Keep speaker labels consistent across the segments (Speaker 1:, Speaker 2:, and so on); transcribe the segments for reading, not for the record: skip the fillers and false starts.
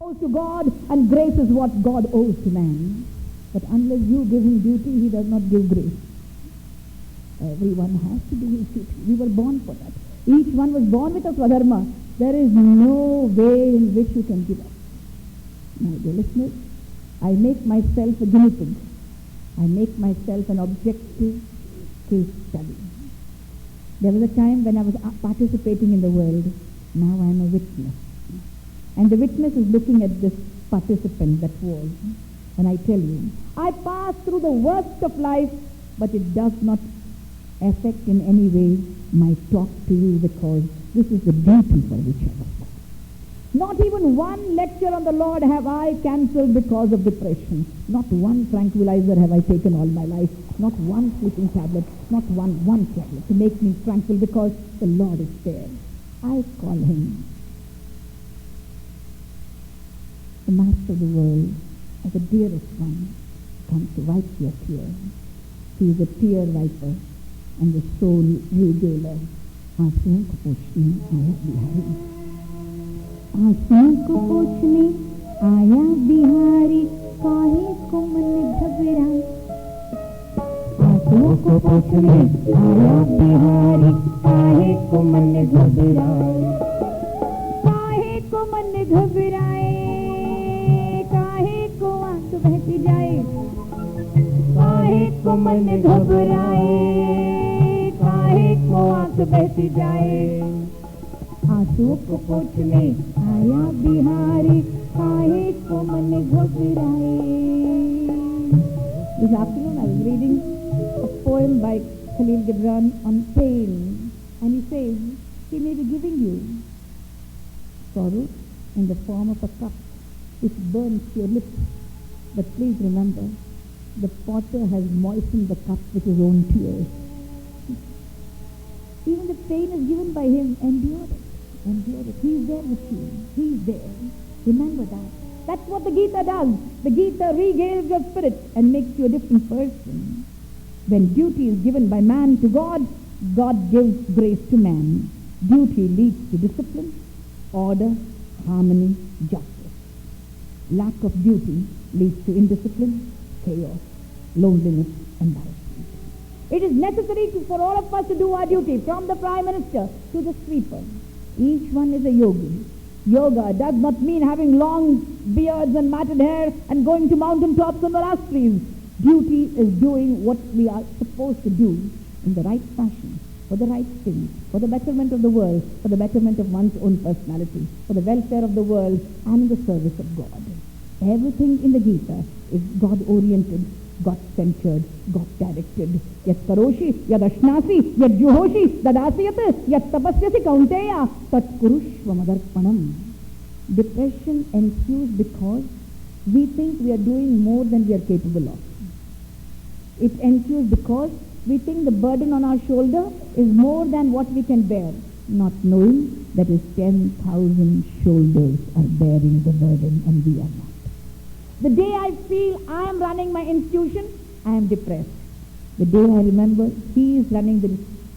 Speaker 1: owes to God and grace is what God owes to man. But unless you give him duty, he does not give grace. Everyone has to do his duty. We were born for that. Each one was born with a swadharma. There is no way in which you can give up. My dear listeners, I make myself a guinea pig. I make myself an objective case study. There was a time when I was participating in the world. Now I am a witness. And the witness is looking at this participant that was. And I tell you, I passed through the worst of life, but it does not affect in any way my talk to you, because this is the duty for which I was born. Not even one lecture on the Lord have I cancelled because of depression. Not one tranquilizer have I taken all my life. Not one sleeping tablet. Not one tablet to make me tranquil, because the Lord is there. I call him the Master of the world, as the dearest one, comes to wipe your tear. He is a tear wiper and the soul regaler. आंसुओं को पोंछने आया बिहारी, आंसुओं को पोंछने आया बिहारी, काहे को मन घबराए। आंसुओं को पोंछने आया बिहारी, काहे को मन घबराए। काहे को मन घबराए, काहे को आंसू बहती जाए। काहे को मन घबराए, काहे को आंख बहती जाए। आंसू को पोंछने आया बिहारी, काहे को मन घबराए। This afternoon I was reading a poem by Khalil Gibran on pain, and he says he may be giving you sorrow in the form of a cup which burns your lips, but please remember, the potter has moistened the cup with his own tears. Even the pain is given by him. Endure it. Endure it. He is there with you. He is there. Remember that. That's what the Gita does. The Gita regales your spirit and makes you a different person. When duty is given by man to God, God gives grace to man. Duty leads to discipline, order, harmony, justice. Lack of duty leads to indiscipline, chaos, loneliness, embarrassment. It is necessary for all of us to do our duty, from the Prime Minister to the sweeper. Each one is a yogi. Yoga does not mean having long beards and matted hair and going to mountain tops and monasteries. Duty is doing what we are supposed to do in the right fashion, for the right things, for the betterment of the world, for the betterment of one's own personality, for the welfare of the world and the service of God. Everything in the Gita is God-oriented, God-centered, God-directed. Yat karoshi, yad ashnasi, yad juhoshi, dadasiyat, yat tapasyasi kaunteya, tat kurushva madarpanam. Depression ensues because we think we are doing more than we are capable of. It ensues because we think the burden on our shoulder is more than what we can bear, not knowing that is 10,000 shoulders are bearing the burden and we are not. The day I feel I am running my institution, I am depressed. The day I remember he is running the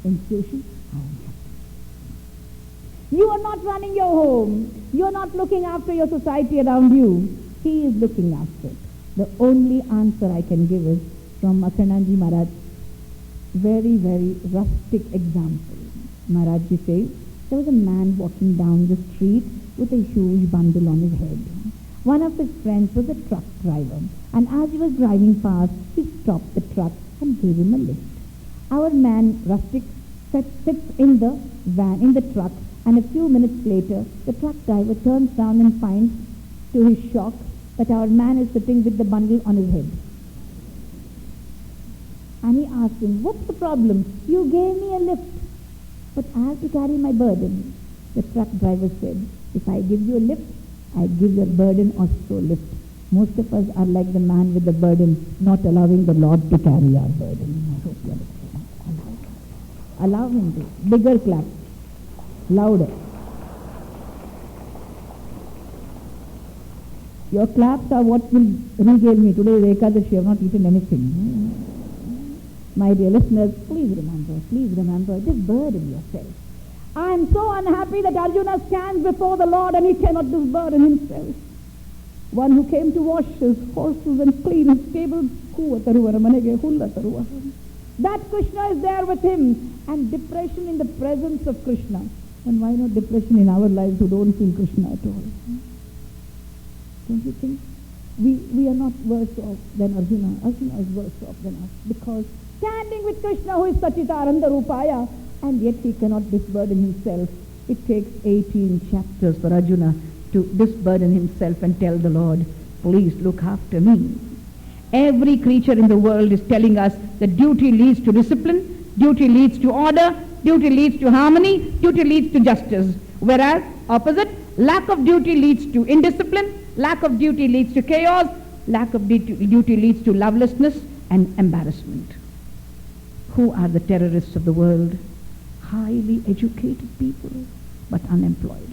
Speaker 1: institution, I am happy. You are not running your home. You are not looking after your society around you. He is looking after it. The only answer I can give is from Akhananji Maharaj. Very, very rustic example. Maharajji says, there was a man walking down the street with a huge bundle on his head. One of his friends was a truck driver, and as he was driving past, he stopped the truck and gave him a lift. Our man, rustic, sits in the van, in the truck, and a few minutes later, the truck driver turns round and finds, to his shock, that our man is sitting with the bundle on his head. And he asked him, what's the problem? You gave me a lift, but I have to carry my burden. The truck driver said, if I give you a lift, I give your burden also lift. Most of us are like the man with the burden, not allowing the Lord to carry our burden. I hope you understand. Allow him to. Bigger clap. Louder. Your claps are what will regale me. Today is Ekadashi, I have not eaten anything. My dear listeners, please remember, disburden yourself. I am so unhappy that Arjuna stands before the Lord and he cannot disburden himself. one who came to wash his horses and clean his stable. That Krishna is there with him. And depression in the presence of Krishna. And why not depression in our lives who don't feel Krishna at all? Don't you think? We are not worse off than Arjuna. Arjuna is worse off than us. Because standing with Krishna, who is Sachita Aranda Rupaya, and yet he cannot disburden himself. It takes 18 chapters for Arjuna to disburden himself and tell the Lord, please look after me. Every creature in the world is telling us that duty leads to discipline, duty leads to order, duty leads to harmony, duty leads to justice. Whereas, opposite, lack of duty leads to indiscipline, lack of duty leads to chaos, lack of duty leads to lovelessness and embarrassment. Who are the terrorists of the world? Highly educated people, but unemployed.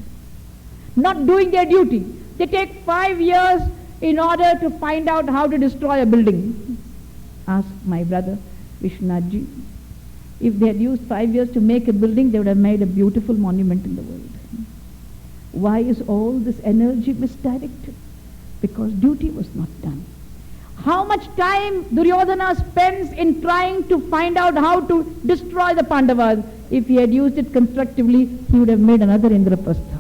Speaker 1: Not doing their duty. They take 5 years in order to find out how to destroy a building. Ask my brother Vishwanathji. If they had used 5 years to make a building, they would have made a beautiful monument in the world. Why is all this energy misdirected? Because duty was not done. How much time Duryodhana spends in trying to find out how to destroy the Pandavas? If he had used it constructively, he would have made another Indraprastha.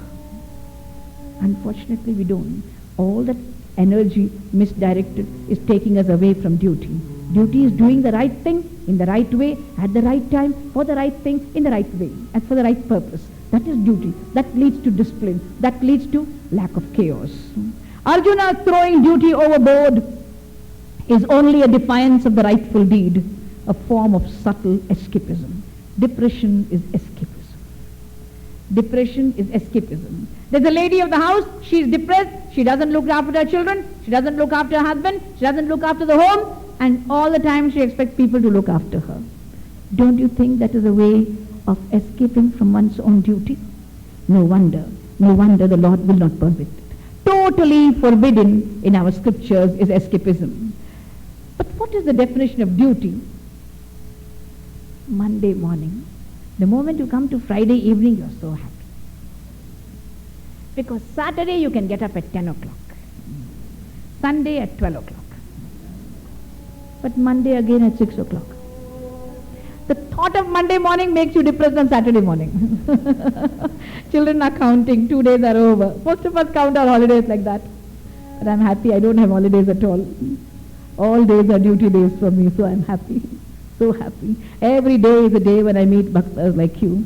Speaker 1: Unfortunately, we don't. All that energy misdirected is taking us away from duty. Duty is doing the right thing in the right way, at the right time, for the right thing, in the right way, and for the right purpose. That is duty. That leads to discipline. That leads to lack of chaos. Arjuna throwing duty overboard is only a defiance of the rightful deed, a form of subtle escapism. Depression is escapism. Depression is escapism. There's a lady of the house, she's depressed, she doesn't look after her children, she doesn't look after her husband, she doesn't look after the home, and all the time she expects people to look after her. Don't you think that is a way of escaping from one's own duty? No wonder the Lord will not permit it. Totally forbidden in our scriptures is escapism. But what is the definition of duty? Monday morning. The moment you come to Friday evening, you're so happy. Because Saturday you can get up at 10 o'clock. Sunday at 12 o'clock. But Monday again at 6 o'clock. The thought of Monday morning makes you depressed on Saturday morning. Children are counting, 2 days are over. Most of us count our holidays like that. But I'm happy I don't have holidays at all. All days are duty days for me, so I'm happy. So happy. Every day is a day when I meet bhaktas like you.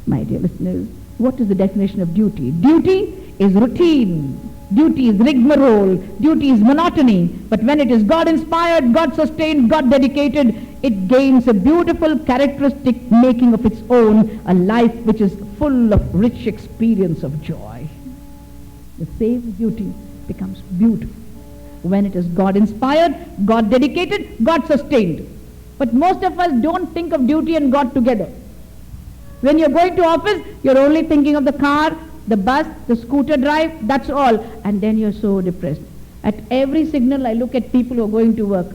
Speaker 1: My dear listeners, what is the definition of duty? Duty is routine. Duty is rigmarole. Duty is monotony. But when it is God-inspired, God-sustained, God-dedicated, it gains a beautiful characteristic making of its own, a life which is full of rich experience of joy. The same duty becomes beautiful when it is God-inspired, God-dedicated, God-sustained. But most of us don't think of duty and God together. When you're going to office, you're only thinking of the car, the bus, the scooter drive, that's all. And then you're so depressed. At every signal, I look at people who are going to work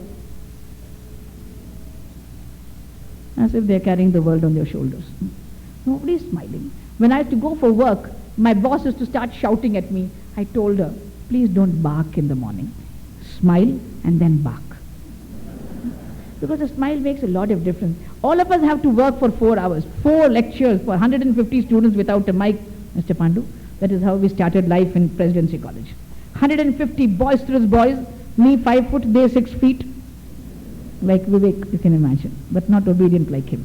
Speaker 1: as if they're carrying the world on their shoulders. Nobody's smiling. When I used to go for work, my boss used to start shouting at me. I told her, please don't bark in the morning. Smile and then bark. Because a smile makes a lot of difference. All of us have to work for 4 hours, 4 lectures for 150 students without a mic, Mr. Pandu. That is how we started life in Presidency College. 150 boisterous boys, me 5 foot, they 6 feet. Like Vivek, you can imagine, but not obedient like him.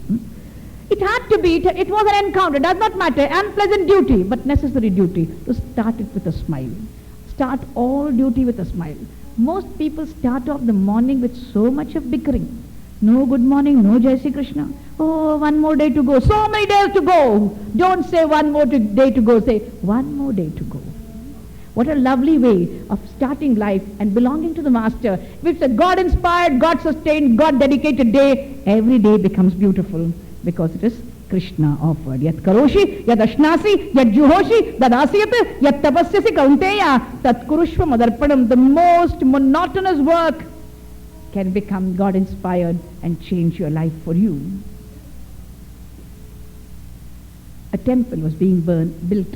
Speaker 1: It had to be, it was an encounter, does not matter, unpleasant duty, but necessary duty, to start it with a smile. Start all duty with a smile. Most people start off the morning with so much of bickering. No good morning, no Jai Shri Krishna. Oh, one more day to go. So many days to go. Don't say one more day to go. Say one more day to go. What a lovely way of starting life and belonging to the Master. If it's a God-inspired, God-sustained, God-dedicated day, every day becomes beautiful because it is Krishna offered. Yat karoshi, yat ashnasi, yat juhoshi, dadasiyat, yat tapasyasi kaunteya, tat kurushva madarpanam. The most monotonous work can become God-inspired and change your life for you. A temple was being built,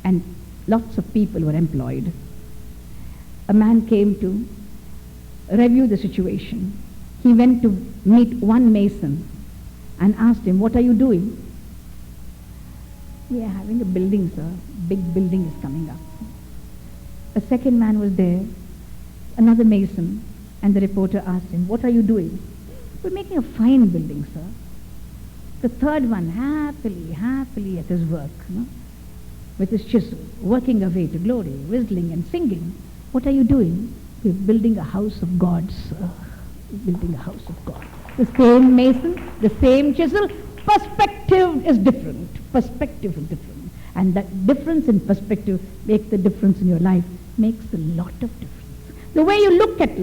Speaker 1: and Lots of people were employed. A man came to review the situation. He went to meet one mason and asked him, "What are you doing?" "We are having a building, sir. Big building is coming up." A second man was there, another mason, and the reporter asked him, "What are you doing?" "We're making a fine building, sir." The third one, happily at his work, with his chisel, working away to glory, whistling and singing. "What are you doing?" "We're building a house of God, sir. We're building a house of God." The same mason, the same chisel, perspective is different. Perspective is different. And that difference in perspective makes the difference in your life, makes a lot of difference. The way you look at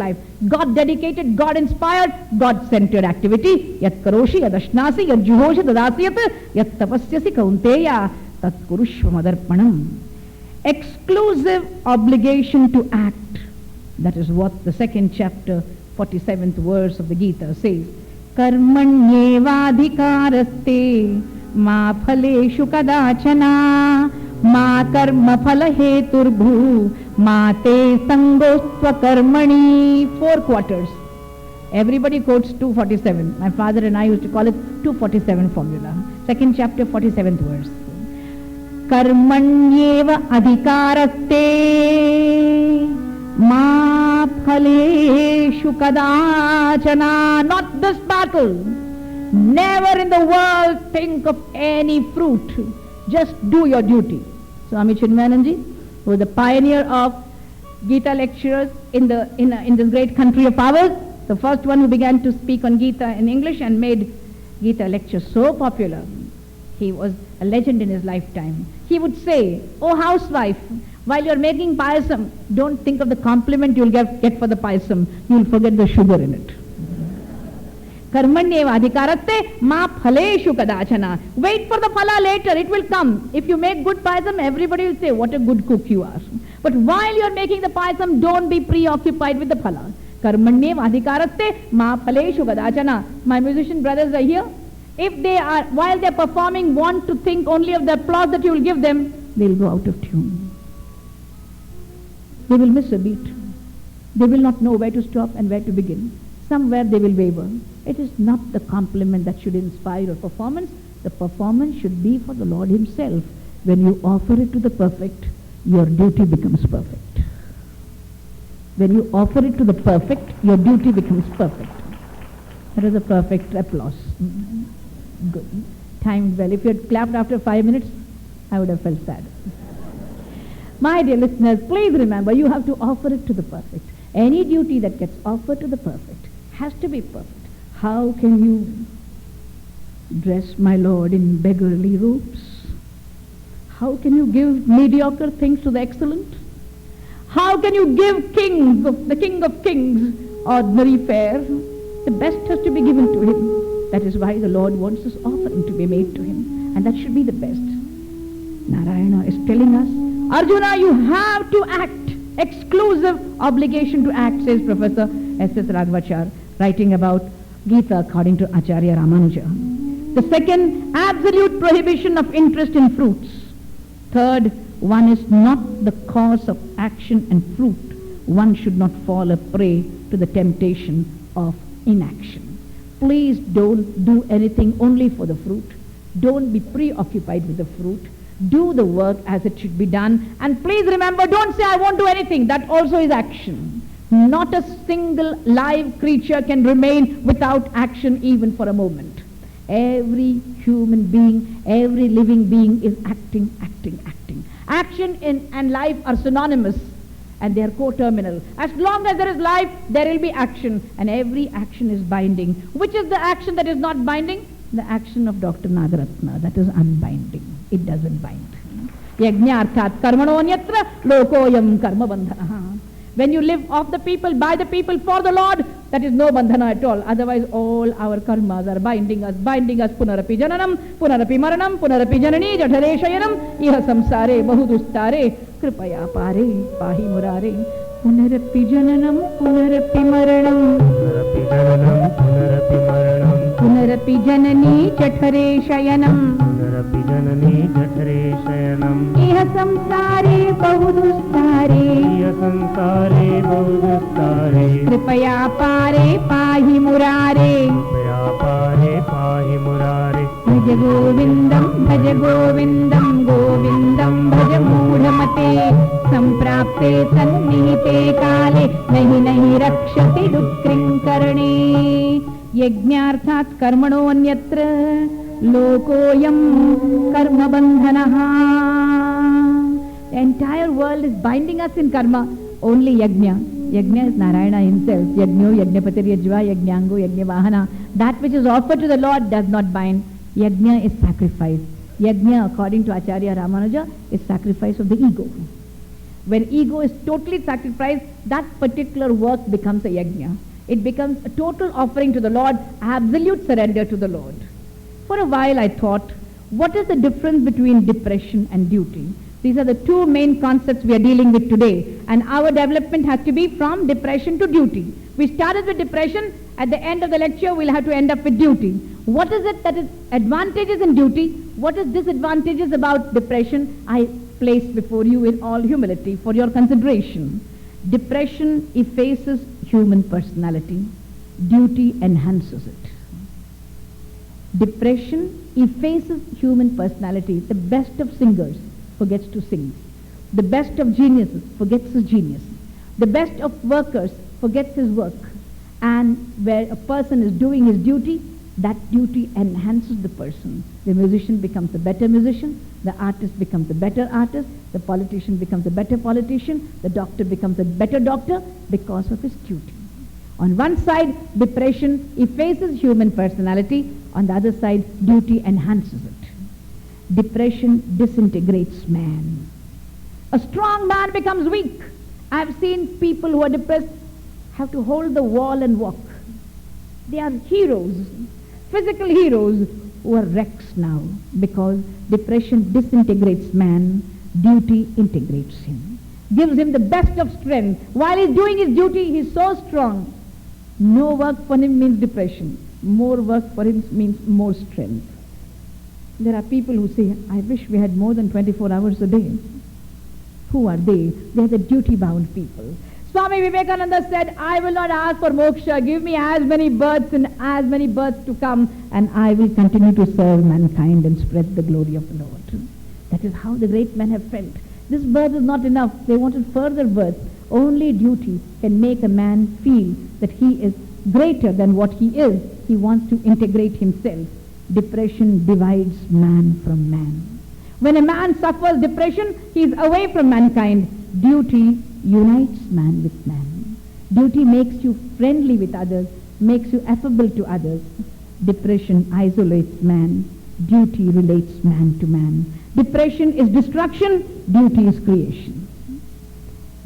Speaker 1: life, God dedicated, God inspired, God centered activity. Yat karoshi, yad ashnasi, yad juhoshi, tadasyat, yat tapasyasi kaunteya, tat kurushva madarpanam. Exclusive obligation to act. That is what the second chapter, 47th verse of the Gita says. Karmanyevadhikaraste ma phaleshu kadachana ma karma phala heturbhu ma te sangostva karmani. 4 quarters. Everybody quotes 247. My father and I used to call it 247 formula. Second chapter, 47th verse. Karmanyeva adhikaraste ma phaleshu kadachana. Not this battle. Never in the world think of any fruit. Just do your duty. Swami Chinmayananji, who was the pioneer of Gita lecturers in this great country of ours, the first one who began to speak on Gita in English and made Gita lectures so popular. He was a legend in his lifetime. He would say, "Oh housewife, while you're making payasam, don't think of the compliment you'll get for the payasam. You'll forget the sugar in it." Karmanyeva adhikaratte ma phaleshu kadachana. Wait for the phala later, it will come. If you make good payasam, everybody will say, "What a good cook you are." But while you are making the payasam, don't be preoccupied with the phala. Karmanyeva adhikaratte ma phaleshu kadachana. My musician brothers are here. If they are, while they are performing, want to think only of the applause that you will give them, they will go out of tune. They will miss a beat. They will not know where to stop and where to begin. Somewhere they will waver. It is not the compliment that should inspire your performance. The performance should be for the Lord Himself. When you offer it to the perfect, your duty becomes perfect. When you offer it to the perfect, your duty becomes perfect. That is a perfect applause. Good. Timed well. If you had clapped after 5 minutes, I would have felt sad. My dear listeners, please remember, you have to offer it to the perfect. Any duty that gets offered to the perfect has to be perfect. How can you dress my Lord in beggarly robes? How can you give mediocre things to the excellent? How can you give the King of Kings ordinary fare? The best has to be given to Him. That is why the Lord wants this offering to be made to Him. And that should be the best. Narayana is telling us, Arjuna, you have to act. Exclusive obligation to act, says Professor S.S. Raghavachar, writing about Gita according to Acharya Ramanuja. The second, absolute prohibition of interest in fruits. Third, one is not the cause of action and fruit. One should not fall a prey to the temptation of inaction. Please don't do anything only for the fruit. Don't be preoccupied with the fruit. Do the work as it should be done. And please remember, don't say, "I won't do anything." That also is action. Not a single live creature can remain without action even for a moment. Every human being, every living being is acting. Action and life are synonymous and they are co-terminal. As long as there is life, there will be action, and every action is binding. Which is the action that is not binding? The action of Dr. Nagaratna, that is unbinding. It doesn't bind. Yajñarthat karmanonyatra lokoyam karma bandhana. When you live of the people, by the people, for the Lord, that is no bandhana at all. Otherwise, all our karmas are binding us. Punarapi jananam, punarapi maranam, punarapi janani, jadhare shayanam, iha samsare, bahudustare, kripaya pare, pahi murare. पुनरपि जननं पुनरपि मरणं
Speaker 2: पुनरपि जननं पुनरपि मरणं
Speaker 1: पुनरपि जननी जठरे शयनं
Speaker 2: पुनरपि जननी जठरे शयनम्
Speaker 1: इह संसारे बहुदुस्तारे
Speaker 2: इह संसारे बहुदुस्तारे
Speaker 1: कृपया पारे पाहि मुरारे
Speaker 2: कृपया पारे पाहि मुरारे
Speaker 1: भज गोविन्दं गोविन्दं भज मूढमते सम्प्राप्ते सन्निहिते काले नहि नहि रक्षति दुःखिङ्करणे यज्ञार्थात् कर्मणोऽन्यत्र लोकोऽयं कर्मबन्धनः. The entire world is binding us in karma. Only yajna. Yajna is Narayana himself. Yajno, Yajnapatir Yajva, Yajnango, Yajnavahana. That which is offered to the Lord does not bind. Yajna is sacrifice. Yajna, according to Acharya Ramanuja, is sacrifice of the ego. When ego is totally sacrificed, that particular work becomes a yajna. It becomes a total offering to the Lord, absolute surrender to the Lord. For a while I thought, what is the difference between depression and duty? These are the two main concepts we are dealing with today. And our development has to be from depression to duty. We started with depression. At the end of the lecture, we'll have to end up with duty. What is it that is advantages in duty? What is disadvantages about depression? I place before you in all humility for your consideration. Depression effaces human personality. Duty enhances it. Depression effaces human personality. The best of singers forgets to sing. The best of geniuses forgets his genius. The best of workers forgets his work. And where a person is doing his duty, that duty enhances the person. The musician becomes a better musician. The artist becomes a better artist. The politician becomes a better politician. The doctor becomes a better doctor because of his duty. On one side, depression effaces human personality. On the other side, duty enhances it. Depression disintegrates man. A strong man becomes weak. I have seen people who are depressed have to hold the wall and walk. They are heroes, physical heroes who are wrecks now because depression disintegrates man, duty integrates him, gives him the best of strength. While he's doing his duty, he's so strong. No work for him means depression. More work for him means more strength. There are people who say, I wish we had more than 24 hours a day. Who are they? They are the duty-bound people. Swami Vivekananda said, I will not ask for moksha. Give me as many births and as many births to come, and I will continue to serve mankind and spread the glory of the Lord. That is how the great men have felt. This birth is not enough. They wanted further birth. Only duty can make a man feel that he is greater than what he is. He wants to integrate himself. Depression divides man from man. When a man suffers depression, he is away from mankind. Duty unites man with man. Duty makes you friendly with others, makes you affable to others. Depression isolates man. Duty relates man to man. Depression is destruction, duty is creation.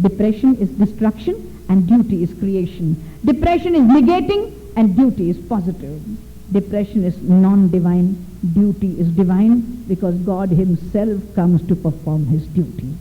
Speaker 1: Depression is destruction and duty is creation. Depression is negating and duty is positive. Depression is non-divine, duty is divine because God himself comes to perform his duty.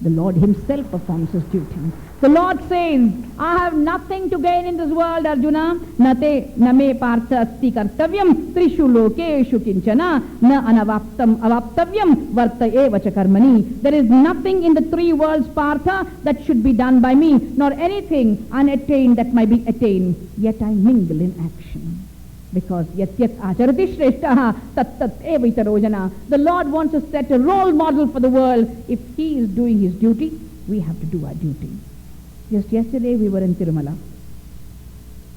Speaker 1: The Lord himself performs his duty. The Lord says, I have nothing to gain in this world, Arjuna. Nate name partha asti kartavyam trishu lokeshu kinchana na anavaptam avaptavyam varta eva cha karmani. There is nothing in the three worlds, Partha, that should be done by me, nor anything unattained that might be attained. Yet I mingle in action. Because yat yat acharati shreshtaha tat tat eva itarojana. The Lord wants to set a role model for the world. If he is doing his duty, we have to do our duty. Just yesterday we were in Tirumala.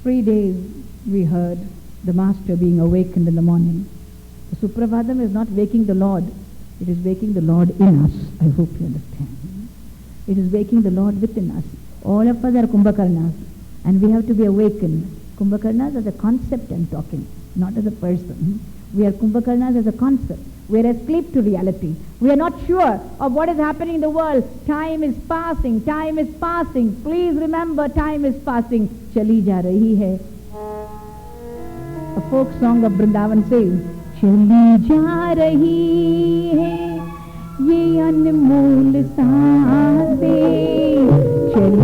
Speaker 1: 3 days we heard the Master being awakened in the morning. The Supravadam is not waking the Lord. It is waking the Lord in us. I hope you understand. It is waking the Lord within us. All of us are Kumbhakarnas and we have to be awakened. Kumbhakarnas as a concept I'm talking, not as a person. We are Kumbhakarnas as a concept. We are asleep to reality. We are not sure of what is happening in the world. Time is passing. Time is passing. Please remember, time is passing. Chali ja rahi hai. A folk song of Vrindavan says, Chali ja rahi hai, ye anmol saate. Chali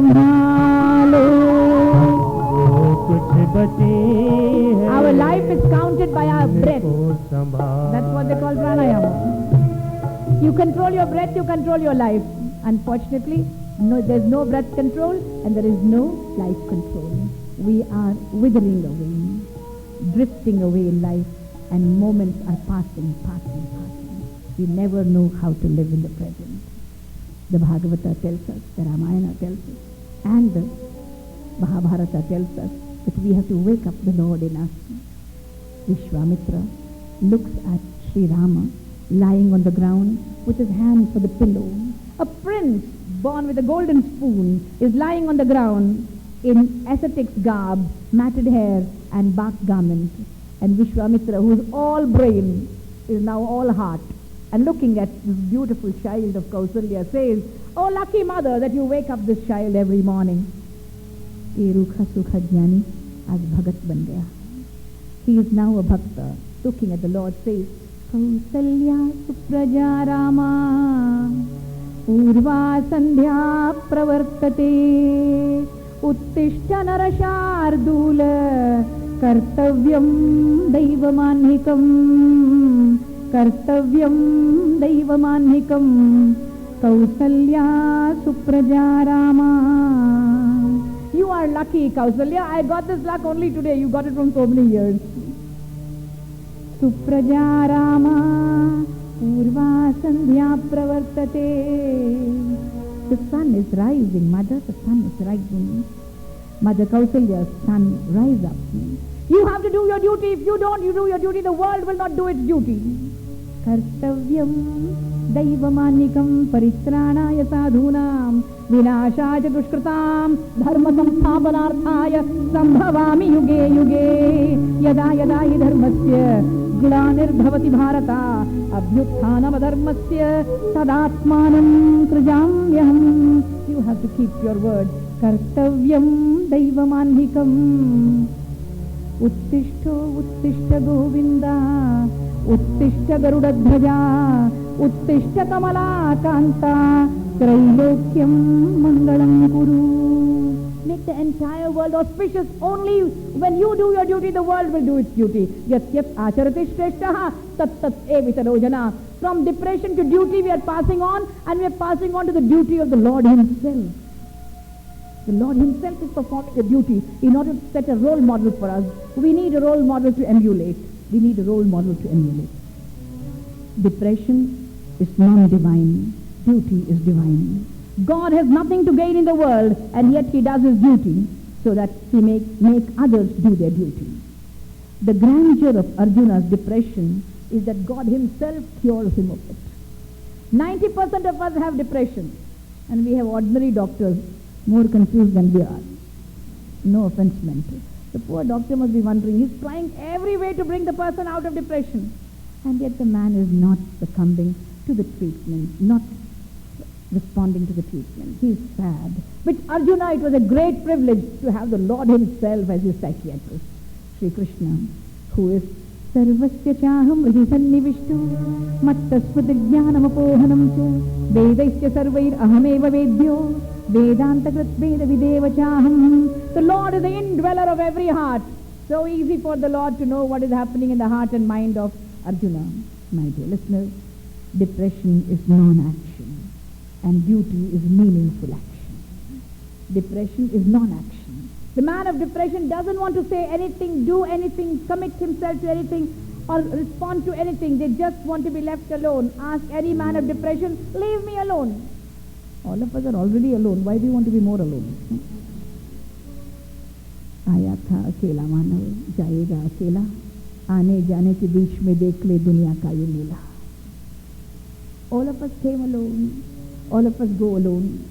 Speaker 1: संभालो.
Speaker 2: जो कुछ बचे है
Speaker 1: Our life is counted by our breath.
Speaker 2: को संभाल.
Speaker 1: That's what they call pranayama. You control your breath, you control your life. Unfortunately, no, there's no breath control and there is no life control. We are withering away, drifting away in life, and moments are passing. We never know how to live in the present. The Bhagavata tells us, the Ramayana tells us, and the Mahabharata tells us that we have to wake up the Lord in us. Vishwamitra looks at Sri Rama lying on the ground with his hand for the pillow. A prince born with a golden spoon is lying on the ground in ascetic's garb, matted hair and bark garment. And Vishwamitra, who is all brain, is now all heart. And looking at this beautiful child of Kausalya says, "Oh lucky mother that you wake up this child every morning." Ye Rukha Sukha Jnani as Bhagat ban gaya. He is now a bhakta. Looking at the Lord says, "Kausalya Supraja Rama Urva Sandhya Pravartate Uttishta Narashardula Kartavyam Daivamanhikam Kartavyam Daivamanhikam Kausalya Supraja Rama." You are lucky, Kausalya. I got this luck only today. You got it from so many years. Supraja Rama Purva Sandhya Pravartate. The sun is rising, mother. The sun is rising. Mother Kausalya's son, rise up. You have to do your duty. If you don't, you do your duty, the world will not do its duty. Kartavyam Daivamanikam Paritranaya Sadhunam Vinashaya Dushkritam Dharma Samsthapanarthaya Sambhavami Yuge Yuge Yada Yada Hi Dharmasya Glanir Bharata Abhyuthanam Dharmasya Tadatmanam Trajamyaham. You have to keep your word. Kartavyam Daivamanhikam Uttishto Uttishta Govinda Uttishta Garudadhvaja Uttishta Kamala Kanta Trailokyam Mangalam Kuru. Make the entire world auspicious. Only when you do your duty, the world will do its duty. Yat yat acharati shreshtaha tat tat evitarojana. From depression to duty we are passing on, and we are passing on to the duty of the Lord Himself. The Lord Himself is performing the duty in order to set a role model for us. We need a role model to emulate. We need a role model to emulate. Depression is non-divine. Duty is divine. God has nothing to gain in the world, and yet He does His duty so that He make others do their duty. The grandeur of Arjuna's depression is that God Himself cures him of it. 90% of us have depression, and we have ordinary doctors more confused than we are. No offense meant. The poor doctor must be wondering, he's trying every way to bring the person out of depression, and yet the man is not succumbing to the treatment, not responding to the treatment. He is sad. With Arjuna, it was a great privilege to have the Lord Himself as his psychiatrist. Sri Krishna, who is Sarvasya Chaham Hrisannivishtu Mattasmృతిజ్ఞానమపోహనం cha Vedaisya sarvair ahameva vedyo Vedantakrit Veda Videva Chaham. The Lord is the indweller of every heart. So easy for the Lord to know what is happening in the heart and mind of Arjuna. My dear listeners, depression is non-action and duty is meaningful action. Depression is non-action. The man of depression doesn't want to say anything, do anything, commit himself to anything or respond to anything. They just want to be left alone. Ask any man of depression, leave me alone. All of us are already alone. Why do you want to be more alone? आया था अकेला मानव जाएगा अकेला आने जाने के बीच में देख ले दुनिया का ये लीला. All of us came alone. All of us go alone.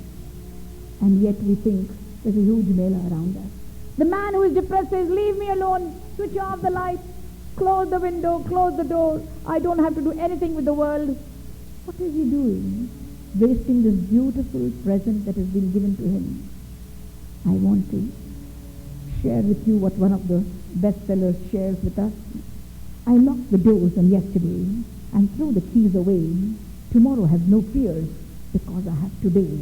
Speaker 1: And yet we think there's a huge mela around us. The man who is depressed says, leave me alone. Switch off the light. Close the window. Close the door. I don't have to do anything with the world. What is he doing? Wasting this beautiful present that has been given to him. I want to share with you what one of the bestsellers shares with us. I locked the doors on yesterday and threw the keys away. Tomorrow has no fears because I have today.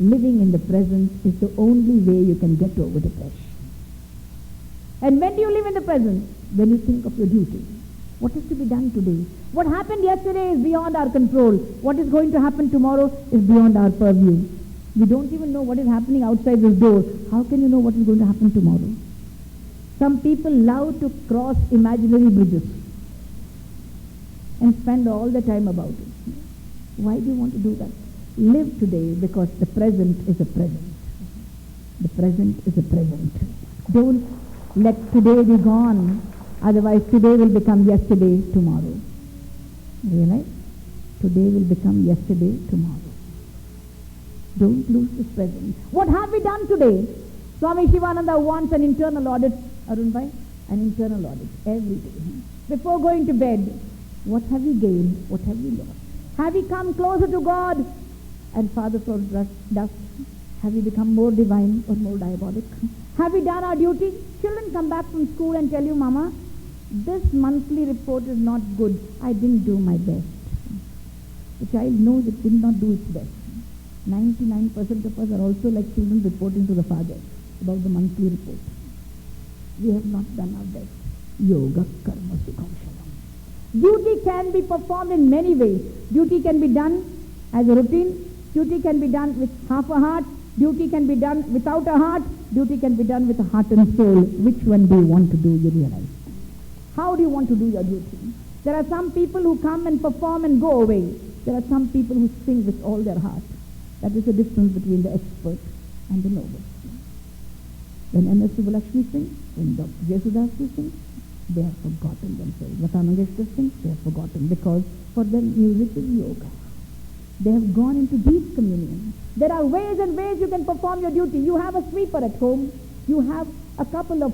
Speaker 1: Living in the present is the only way you can get over depression. And when do you live in the present? When you think of your duty. What is to be done today? What happened yesterday is beyond our control. What is going to happen tomorrow is beyond our purview. We don't even know what is happening outside this door. How can you know what is going to happen tomorrow? Some people love to cross imaginary bridges and spend all the time about it. Why do you want to do that? Live today, because the present is a present. The present is a present. Don't let today be gone. Otherwise, today will become yesterday tomorrow. Realize? Today will become yesterday tomorrow. Don't lose this present. What have we done today? Swami Shivananda wants an internal audit, Arun Bhai, an internal audit every day. Before going to bed, what have we gained? What have we lost? Have we come closer to God and farther from dust? Have we become more divine or more diabolic? Have we done our duty? Children come back from school and tell you, Mama, this monthly report is not good. I didn't do my best. The child knows it did not do its best. 99% of us are also like children reporting to the father about the monthly report. We have not done our best. Yoga karma sukham shalam. Duty can be performed in many ways. Duty can be done as a routine. Duty can be done with half a heart. Duty can be done without a heart. Duty can be done with a heart and soul. Which one do you want to do, you realize? How do you want to do your duty? There are some people who come and perform and go away. There are some people who sing with all their heart. That is the difference between the expert and the novice. When M.S. Subbulakshmi sings, when Dr. Jesudas sings, they have forgotten themselves. Lata Mangeshkar sings, they have forgotten, because for them music is yoga. They have gone into deep communion. There are ways and ways you can perform your duty. You have a sweeper at home. You have a couple of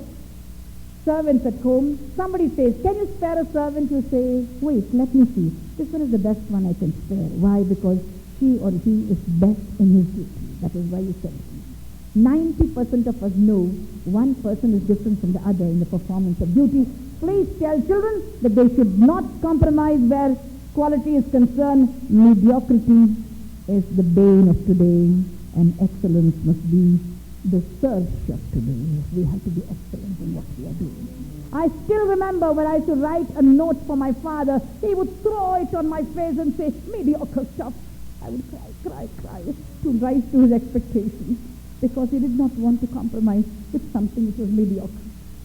Speaker 1: servants at home. Somebody says, can you spare a servant? You say, wait, let me see. This one is the best one I can spare. Why? Because she or he is best in his duty. That is why you send him. 90% of us know one person is different from the other in the performance of duty. Please tell children that they should not compromise where quality is concerned. Mediocrity is the bane of today, and excellence must be the search of today. We have to be excellent in what we are doing. I still remember when I used to write a note for my father, he would throw it on my face and say, mediocre stuff. I would cry to rise to his expectations, because he did not want to compromise with something which was mediocre.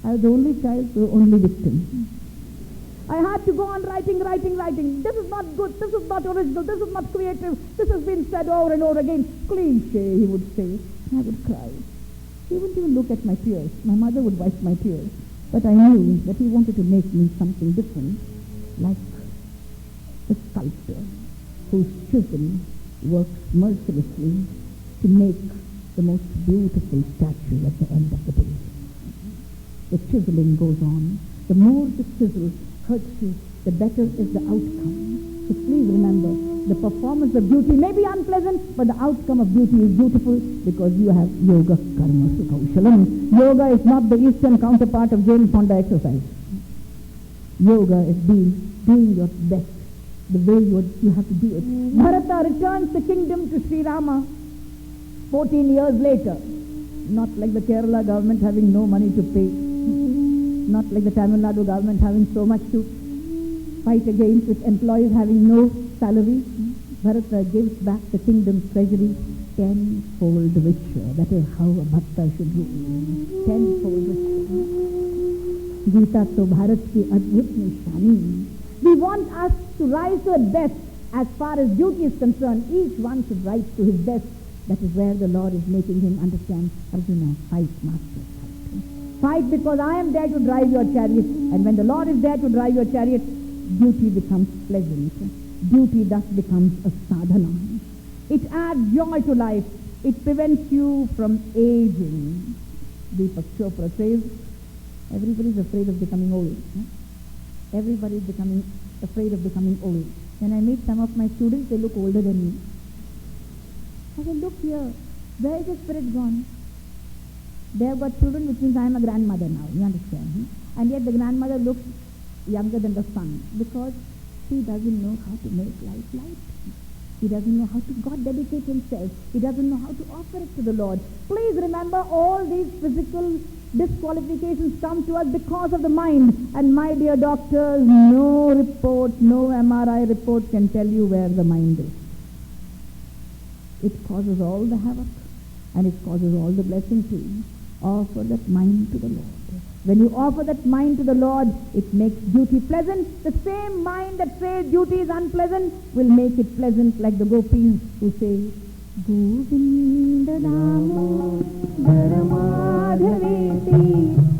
Speaker 1: I was the only child, the only victim. I had to go on writing. This is not good, this is not original, this is not creative, this has been said over and over again. Cliche, he would say. And I would cry. He wouldn't even look at my tears. My mother would wipe my tears. But I knew that he wanted to make me something different, like a sculptor whose chisel works mercilessly to make the most beautiful statue at the end of the day. The chiseling goes on. The more the chisel hurts you, the better is the outcome. So please remember, the performance of beauty may be unpleasant, but the outcome of beauty is beautiful, because you have yoga karma sukhaushalam. Yoga is not the Eastern counterpart of Jane Fonda exercise. Yoga is doing your best, the way you have to do it. Bharata returns the kingdom to Sri Rama 14 years later. Not like the Kerala government having no money to pay. Not like the Tamil Nadu government having so much to fight against, with employees having no salary. Bharata gives back the kingdom's treasury tenfold richer. That is how a bhakta should rule. Tenfold richer. Gita to Bharat ki adbhut nishani. We want us to rise to our best. As far as duty is concerned, each one should rise to his best. That is where the Lord is making him understand, Arjuna, fight, master, fight. Fight, because I am there to drive your chariot. And when the Lord is there to drive your chariot, duty becomes pleasant. Duty thus becomes a sadhana. It adds joy to life. It prevents you from aging. Deepak Chopra says, everybody is afraid of becoming old. Everybody is afraid of becoming old. When I meet some of my students, they look older than me. I say, look here, where is the spirit gone? They have got children, which means I am a grandmother now, you understand? And yet the grandmother looks younger than the son, because she doesn't know how to make life light. He doesn't know how to God dedicate himself. He doesn't know how to offer it to the Lord. Please remember, all these physical disqualifications come to us because of the mind. And my dear doctors, no report, no MRI report can tell you where the mind is. It causes all the havoc and it causes all the blessing too. Offer that mind to the Lord. When you offer that mind to the Lord, it makes duty pleasant. The same mind that says duty is unpleasant will make it pleasant, like the gopis who say, Govinda Damodar Madhaveti